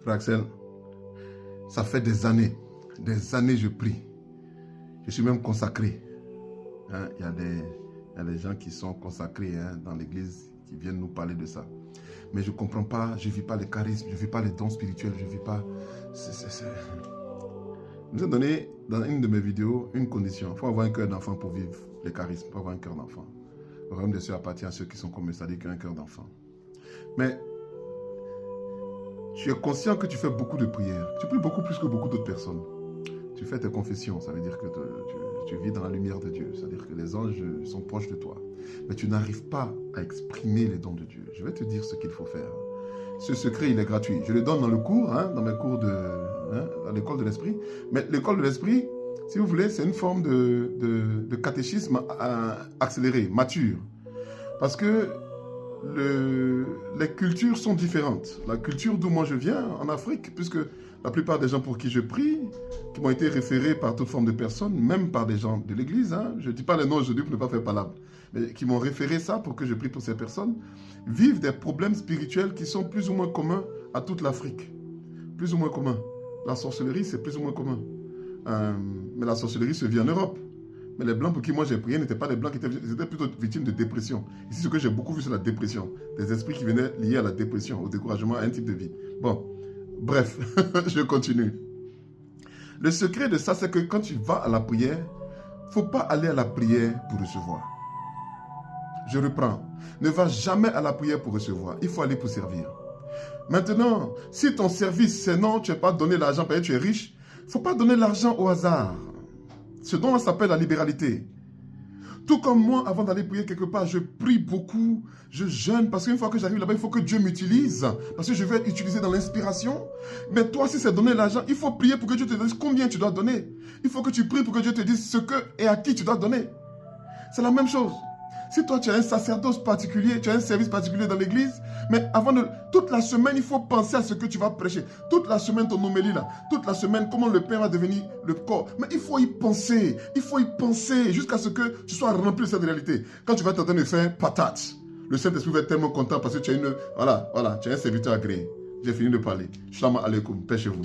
Frère Axel, ça fait des années je prie. Je suis même consacré. Hein, il y a des gens qui sont consacrés dans l'église qui viennent nous parler de ça. Mais je ne comprends pas, je ne vis pas les charismes, je ne vis pas les dons spirituels, je ne vis pas... Je vous ai donné dans une de mes vidéos une condition. Il faut avoir un cœur d'enfant pour vivre les charismes, il faut avoir un cœur d'enfant. Le royaume des cieux appartient à ceux qui sont comme eux, c'est-à-dire qui ont un cœur d'enfant. Mais tu es conscient que tu fais beaucoup de prières. Tu pries beaucoup plus que beaucoup d'autres personnes. Tu fais tes confessions, ça veut dire que tu vis dans la lumière de Dieu. C'est-à-dire que les anges sont proches de toi. Mais tu n'arrives pas à exprimer les dons de Dieu. Je vais te dire ce qu'il faut faire. Ce secret, il est gratuit. Je le donne dans le cours, dans mes cours dans l'école de l'esprit. Mais l'école de l'esprit, si vous voulez, c'est une forme de catéchisme accéléré, mature. Parce que les cultures sont différentes. La culture d'où moi je viens, en Afrique, puisque la plupart des gens pour qui je prie, qui m'ont été référés par toute forme de personnes, même par des gens de l'église, je ne dis pas les noms aujourd'hui pour ne pas faire palabre, mais qui m'ont référé ça pour que je prie pour ces personnes, vivent des problèmes spirituels qui sont plus ou moins communs à toute l'Afrique. Plus ou moins communs. La sorcellerie, c'est plus ou moins commun. Mais la sorcellerie se vit en Europe. Mais les blancs pour qui moi j'ai prié n'étaient pas des blancs, ils étaient plutôt victimes de dépression. Ici, ce que j'ai beaucoup vu, c'est la dépression. Des esprits qui venaient liés à la dépression, au découragement, à un type de vie. Bon, bref, je continue. Le secret de ça, c'est que quand tu vas à la prière, il ne faut pas aller à la prière pour recevoir. Je reprends. Ne va jamais à la prière pour recevoir. Il faut aller pour servir. Maintenant, si ton service, c'est non, tu n'as pas donné l'argent parce que tu es riche, il ne faut pas donner l'argent au hasard. Ce dont on s'appelle la libéralité. Tout comme moi, avant d'aller prier quelque part, je prie beaucoup, je jeûne, parce qu'une fois que j'arrive là-bas, il faut que Dieu m'utilise, parce que je vais être utilisé dans l'inspiration. Mais toi, si c'est donner l'argent, il faut prier pour que Dieu te dise combien tu dois donner. Il faut que tu pries pour que Dieu te dise ce que et à qui tu dois donner. C'est la même chose. Si toi, tu as un sacerdoce particulier, tu as un service particulier dans l'église, mais toute la semaine, il faut penser à ce que tu vas prêcher. Toute la semaine, ton homélie là. Toute la semaine, comment le pain va devenir le corps. Mais il faut y penser. Il faut y penser jusqu'à ce que tu sois rempli de cette réalité. Quand tu vas t'entendre de faire patate, le Saint-Esprit va être tellement content parce que tu as tu as un serviteur agréé. J'ai fini de parler. Shalom alaikum. Paix chez vous.